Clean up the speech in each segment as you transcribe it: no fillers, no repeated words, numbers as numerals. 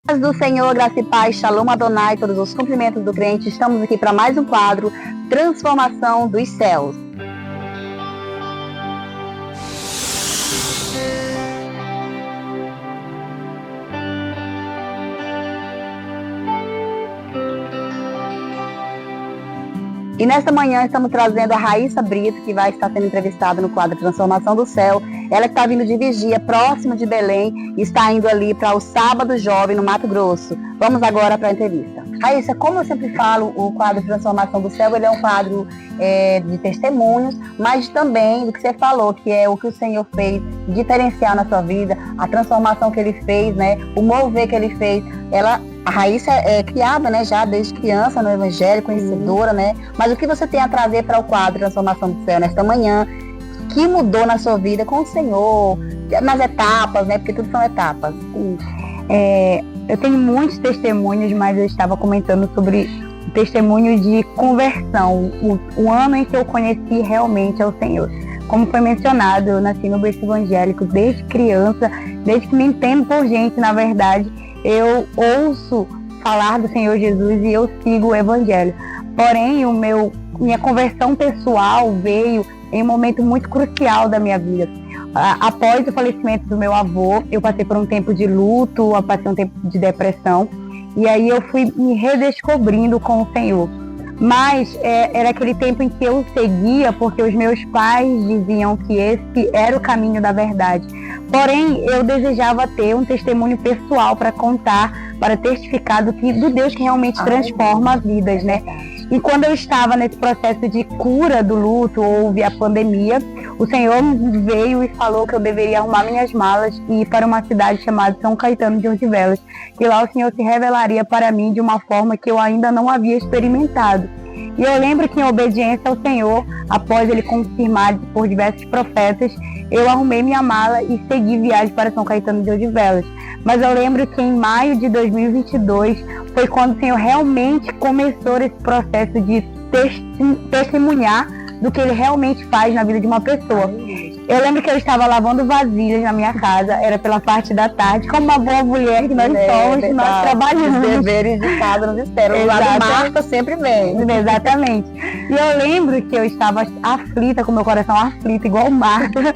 Paz do Senhor, graça e paz, Shalom Adonai, todos os cumprimentos do crente. Estamos aqui para mais um quadro, Transformação dos Céus. E nesta manhã estamos trazendo a Raíssa Brito, que vai estar sendo entrevistada no quadro Transformação do Céu. Ela que está vindo de Vigia, próximo de Belém, e está indo ali para o Sábado Jovem, no Mato Grosso. Vamos agora para a entrevista. Raíssa, como eu sempre falo, o quadro Transformação do Céu, ele é um quadro de testemunhos, mas também do que você falou, que é o que o Senhor fez diferencial na sua vida, a transformação que Ele fez, né? O mover que Ele fez. A Raíssa é criada, né, já desde criança no Evangelho, conhecedora, né? Mas o que você tem a trazer para o quadro Transformação do Céu nesta manhã, que mudou na sua vida com o Senhor, nas etapas, né? Porque tudo são etapas. Eu tenho muitos testemunhos, mas eu estava comentando sobre o testemunho de conversão, o ano em que eu conheci realmente ao Senhor. Como foi mencionado, eu nasci no berço evangélico desde criança, desde que me entendo por gente, na verdade, eu ouço falar do Senhor Jesus e eu sigo o Evangelho. Porém, minha conversão pessoal veio em um momento muito crucial da minha vida. Após o falecimento do meu avô, eu passei por um tempo de luto, eu passei um tempo de depressão, e aí eu fui me redescobrindo com o Senhor. Mas era aquele tempo em que eu seguia porque os meus pais diziam que esse era o caminho da verdade. Porém, eu desejava ter um testemunho pessoal para contar, para testificar do Deus que realmente transforma vidas, né? E quando eu estava nesse processo de cura do luto, houve a pandemia, o Senhor veio e falou que eu deveria arrumar minhas malas e ir para uma cidade chamada São Caetano de Odivelas. E lá o Senhor se revelaria para mim de uma forma que eu ainda não havia experimentado. E eu lembro que, em obediência ao Senhor, após Ele confirmar por diversos profetas, eu arrumei minha mala e segui viagem para São Caetano de Odivelas. Mas eu lembro que em maio de 2022 foi quando o Senhor realmente começou esse processo de testemunhar do que Ele realmente faz na vida de uma pessoa. Eu lembro que eu estava lavando vasilhas na minha casa, era pela parte da tarde, como uma boa mulher que nós somos, nós trabalhamos. Os deveres de casa nos esperam, o lado Marta sempre vem. Exatamente. E eu lembro que eu estava aflita, com meu coração aflito, igual Marta,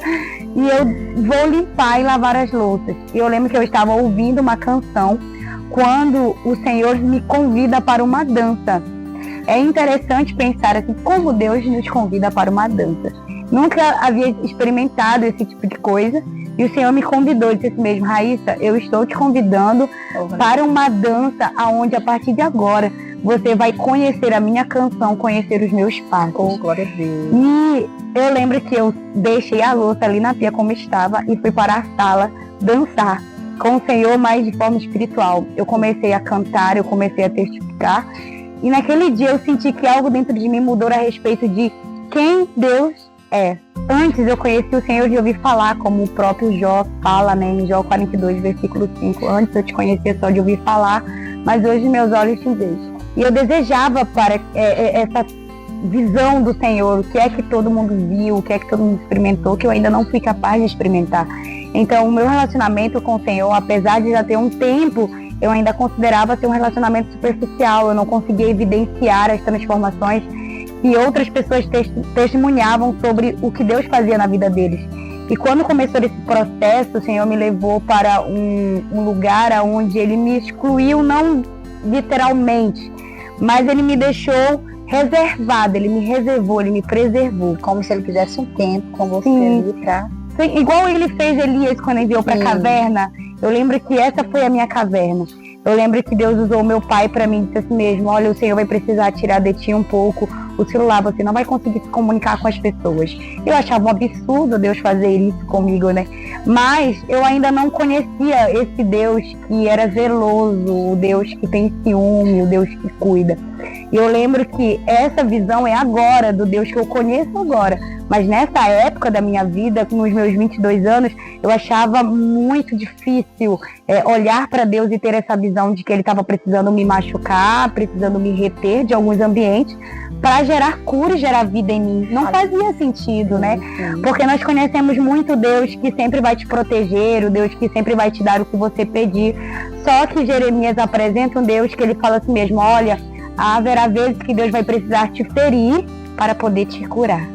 e eu vou limpar e lavar as louças. E eu lembro que eu estava ouvindo uma canção, quando o Senhor me convida para uma dança. É interessante pensar assim, como Deus nos convida para uma dança. Nunca havia experimentado esse tipo de coisa. E o Senhor me convidou, disse assim mesmo: Raíssa, eu estou te convidando para uma dança onde a partir de agora você vai conhecer a minha canção, conhecer os meus passos. Oh, glória a Deus. E eu lembro que eu deixei a louça ali na pia como estava e fui para a sala dançar com o Senhor, mas de forma espiritual. Eu comecei a cantar, eu comecei a testificar. E naquele dia eu senti que algo dentro de mim mudou a respeito de quem Deus é. Antes eu conheci o Senhor de ouvir falar, como o próprio Jó fala, né, em Jó 42, versículo 5. Antes eu te conhecia só de ouvir falar, mas hoje meus olhos te veem. E eu desejava para essa visão do Senhor, o que é que todo mundo viu, o que é que todo mundo experimentou, que eu ainda não fui capaz de experimentar. Então o meu relacionamento com o Senhor, apesar de já ter um tempo, eu ainda considerava ser um relacionamento superficial. Eu não conseguia evidenciar as transformações que outras pessoas testemunhavam sobre o que Deus fazia na vida deles. E quando começou esse processo, o Senhor me levou para um lugar onde Ele me excluiu, não literalmente, mas Ele me deixou reservado, Ele me reservou, Ele me preservou. Como se Ele quisesse um tempo com você ali pra... Sim, igual Ele fez Elias quando enviou para a caverna. Eu lembro que essa foi a minha caverna. Eu lembro que Deus usou o meu pai para mim e disse assim mesmo: olha, o Senhor vai precisar tirar de ti um pouco o celular, você não vai conseguir se comunicar com as pessoas. Eu achava um absurdo Deus fazer isso comigo, né? Mas eu ainda não conhecia esse Deus que era zeloso, o Deus que tem ciúme, o Deus que cuida. E eu lembro que essa visão é agora, do Deus que eu conheço agora. Mas nessa época da minha vida, nos meus 22 anos, eu achava muito difícil olhar para Deus e ter essa visão de que Ele estava precisando me machucar, precisando me reter de alguns ambientes, para gerar cura e gerar vida em mim. Não fazia sentido, né? Porque nós conhecemos muito Deus que sempre vai te proteger, o Deus que sempre vai te dar o que você pedir. Só que Jeremias apresenta um Deus que ele fala assim mesmo, olha, haverá vezes que Deus vai precisar te ferir para poder te curar.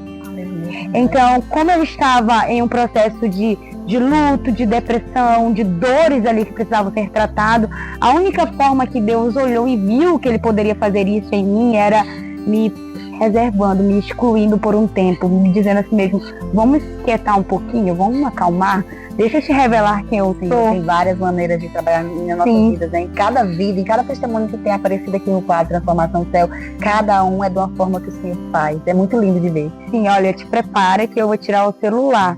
Então, como eu estava em um processo de luto, de depressão, de dores ali que precisavam ser tratados, a única forma que Deus olhou e viu que ele poderia fazer isso em mim era me reservando, me excluindo por um tempo, me dizendo assim mesmo, vamos quietar um pouquinho, vamos acalmar, deixa eu te revelar quem eu sou. Tem várias maneiras de trabalhar nas nossas vidas, né? Em cada vida, em cada testemunho que tem aparecido aqui no quadro Transformação do Céu, cada um é de uma forma que o Senhor faz. É muito lindo de ver. Sim, olha, te prepara que eu vou tirar o celular.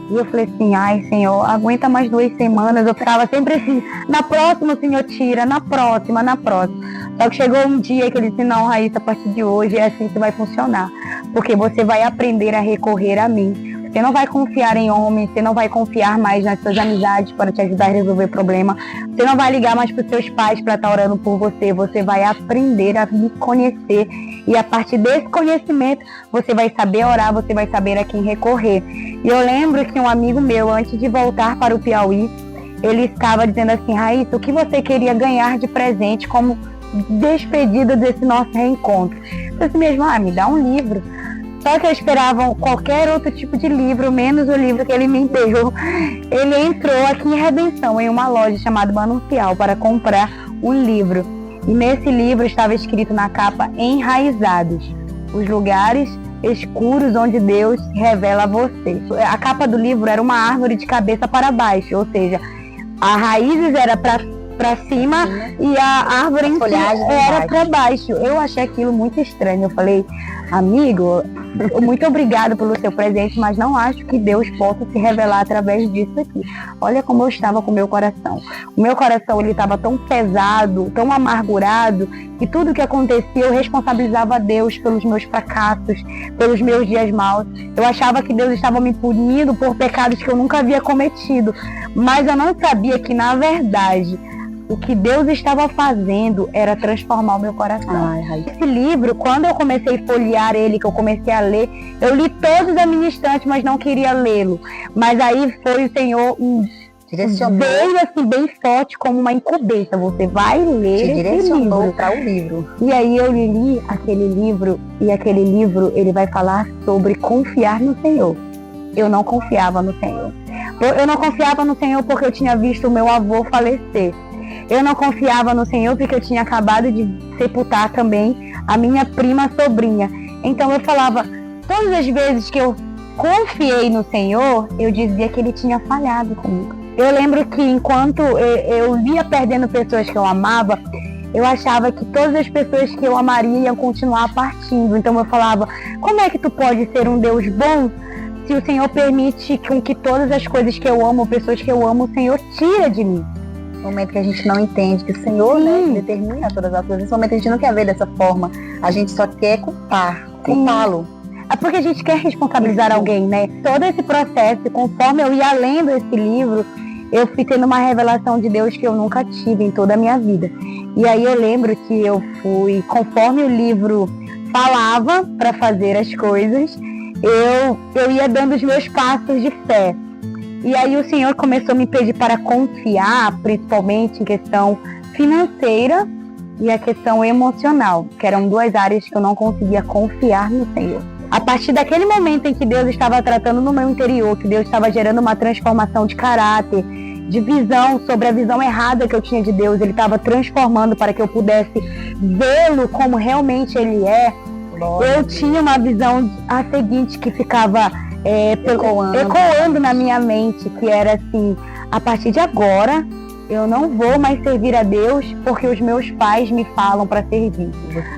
E eu falei assim, ai Senhor, aguenta mais 2 semanas. Eu ficava sempre assim, na próxima o Senhor tira, na próxima. Só que chegou um dia que ele disse, não, Raíssa, a partir de hoje é assim que vai funcionar. Porque você vai aprender a recorrer a mim. Você não vai confiar em homens, você não vai confiar mais nas suas amizades para te ajudar a resolver problema. Você não vai ligar mais para os seus pais para estar orando por você. Você vai aprender a me conhecer. E a partir desse conhecimento, você vai saber orar, você vai saber a quem recorrer. E eu lembro que um amigo meu, antes de voltar para o Piauí, ele estava dizendo assim, Raíssa, o que você queria ganhar de presente como despedida desse nosso reencontro? Eu falei assim mesmo, me dá um livro. Só que eu esperava qualquer outro tipo de livro, menos o livro que ele me deu. Ele entrou aqui em Redenção, em uma loja chamada Manancial, para comprar um livro. E nesse livro estava escrito na capa, Enraizados, os lugares escuros onde Deus se revela a você. A capa do livro era uma árvore de cabeça para baixo, ou seja, as raízes era para cima e a árvore em si era para baixo. Eu achei aquilo muito estranho. Eu falei, amigo, muito obrigada pelo seu presente, mas não acho que Deus possa se revelar através disso aqui. Olha como eu estava com o meu coração. O meu coração, ele estava tão pesado, tão amargurado, que tudo que acontecia eu responsabilizava Deus pelos meus fracassos, pelos meus dias maus. Eu achava que Deus estava me punindo por pecados que eu nunca havia cometido, mas eu não sabia que, na verdade, o que Deus estava fazendo era transformar o meu coração. Esse livro, quando eu comecei a folhear ele, que eu comecei a ler, eu li todos a minha estante, mas não queria lê-lo. Mas aí foi o Senhor veio assim bem forte como uma incumbência. Você vai ler esse direcionou livro para o livro. E aí eu li aquele livro, e aquele livro ele vai falar sobre confiar no Senhor. Eu não confiava no Senhor. Eu não confiava no Senhor porque eu tinha visto o meu avô falecer. Eu não confiava no Senhor porque eu tinha acabado de sepultar também a minha prima sobrinha. Então eu falava, todas as vezes que eu confiei no Senhor, eu dizia que Ele tinha falhado comigo. Eu lembro que enquanto eu ia perdendo pessoas que eu amava, eu achava que todas as pessoas que eu amaria iam continuar partindo. Então eu falava, como é que tu pode ser um Deus bom se o Senhor permite que todas as coisas que eu amo, pessoas que eu amo, o Senhor tira de mim? No momento que a gente não entende que o Senhor, né, determina todas as coisas, nesse momento a gente não quer ver dessa forma, a gente só quer culpá-lo. É porque a gente quer responsabilizar alguém, né? Todo esse processo, conforme eu ia lendo esse livro, eu fui tendo uma revelação de Deus que eu nunca tive em toda a minha vida. E aí eu lembro que eu fui, conforme o livro falava para fazer as coisas, eu ia dando os meus passos de fé. E aí o Senhor começou a me pedir para confiar, principalmente em questão financeira e a questão emocional, que eram 2 áreas que eu não conseguia confiar no Senhor. A partir daquele momento em que Deus estava tratando no meu interior, que Deus estava gerando uma transformação de caráter, de visão sobre a visão errada que eu tinha de Deus, Ele estava transformando para que eu pudesse vê-lo como realmente Ele é. Eu tinha uma visão a seguinte que ficava ecoando na minha mente, que era assim, a partir de agora eu não vou mais servir a Deus porque os meus pais me falam para servir.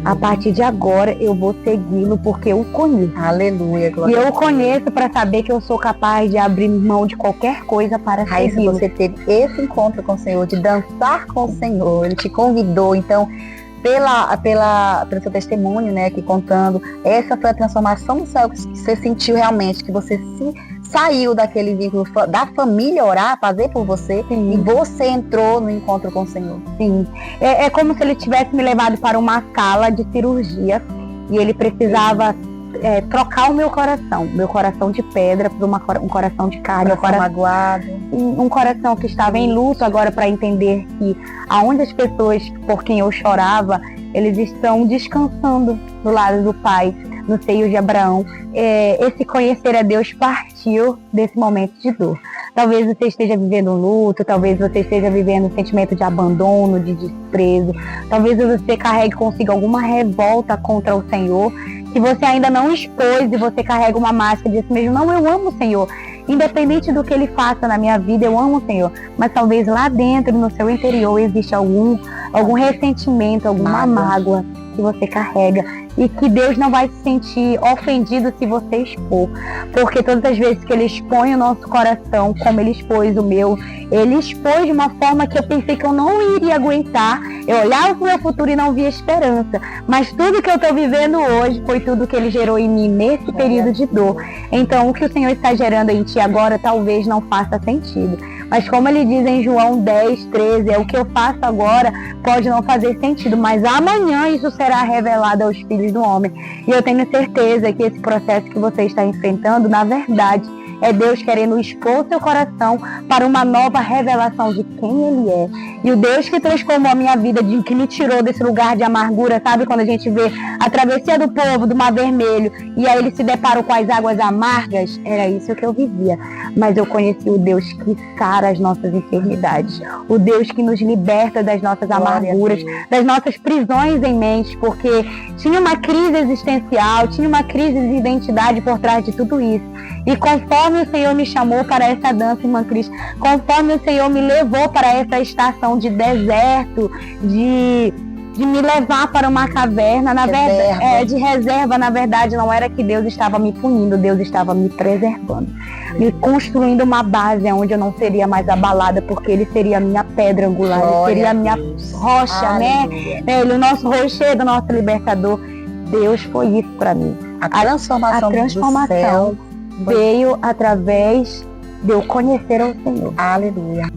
A partir de agora eu vou segui-lo porque eu o conheço. Aleluia, glória. E eu o conheço para saber que eu sou capaz de abrir mão de qualquer coisa para segui-lo. Você teve esse encontro com o Senhor, de dançar com o Senhor, Ele te convidou, então pelo seu testemunho, né, aqui contando, essa foi a transformação do céu que você sentiu realmente, que você saiu daquele vínculo da família orar, fazer por você, e você entrou no encontro com o Senhor. Sim, é como se Ele tivesse me levado para uma sala de cirurgia, e ele precisava trocar o meu coração de pedra por um coração de carne, magoado, um coração que estava em luto agora, para entender que aonde as pessoas por quem eu chorava, eles estão descansando do lado do Pai, no seio de Abraão. Esse conhecer a Deus partiu desse momento de dor. Talvez você esteja vivendo um luto, talvez você esteja vivendo um sentimento de abandono, de desprezo, talvez você carregue consigo alguma revolta contra o Senhor, que você ainda não expôs, e você carrega uma máscara e diz mesmo: não, eu amo o Senhor, independente do que Ele faça na minha vida, eu amo o Senhor. Mas talvez lá dentro, no seu interior, existe algum ressentimento, alguma mágoa que você carrega, e que Deus não vai se sentir ofendido se você expor, porque todas as vezes que Ele expõe o nosso coração, como Ele expôs o meu, Ele expôs de uma forma que eu pensei que eu não iria aguentar. Eu olhava para o meu futuro e não via esperança, mas tudo que eu estou vivendo hoje foi tudo que Ele gerou em mim nesse período de dor. Então o que o Senhor está gerando em ti agora talvez não faça sentido, mas como Ele diz em João 10:13, o que eu faço agora pode não fazer sentido, mas amanhã isso será revelado aos filhos do homem. E eu tenho certeza que esse processo que você está enfrentando, na verdade, é Deus querendo expor seu coração para uma nova revelação de quem Ele é. E o Deus que transformou a minha vida, que me tirou desse lugar de amargura, sabe? Quando a gente vê a travessia do povo do Mar Vermelho, e aí eles se deparam com as águas amargas, era isso que eu vivia. Mas eu conheci o Deus que sara as nossas enfermidades, o Deus que nos liberta das nossas amarguras, das nossas prisões em mente, porque tinha uma crise existencial, tinha uma crise de identidade por trás de tudo isso. E conforme o Senhor me chamou para essa dança, irmã Cris, conforme o Senhor me levou para essa estação de deserto, de me levar para uma caverna, de reserva, na verdade, não era que Deus estava me punindo, Deus estava me preservando, me construindo uma base onde eu não seria mais abalada, porque Ele seria a minha pedra angular, Ele seria a minha rocha, né? Ele, o nosso rochedo, o nosso libertador. Deus foi isso para mim. A transformação do céu veio através de eu conhecer o Senhor. Aleluia.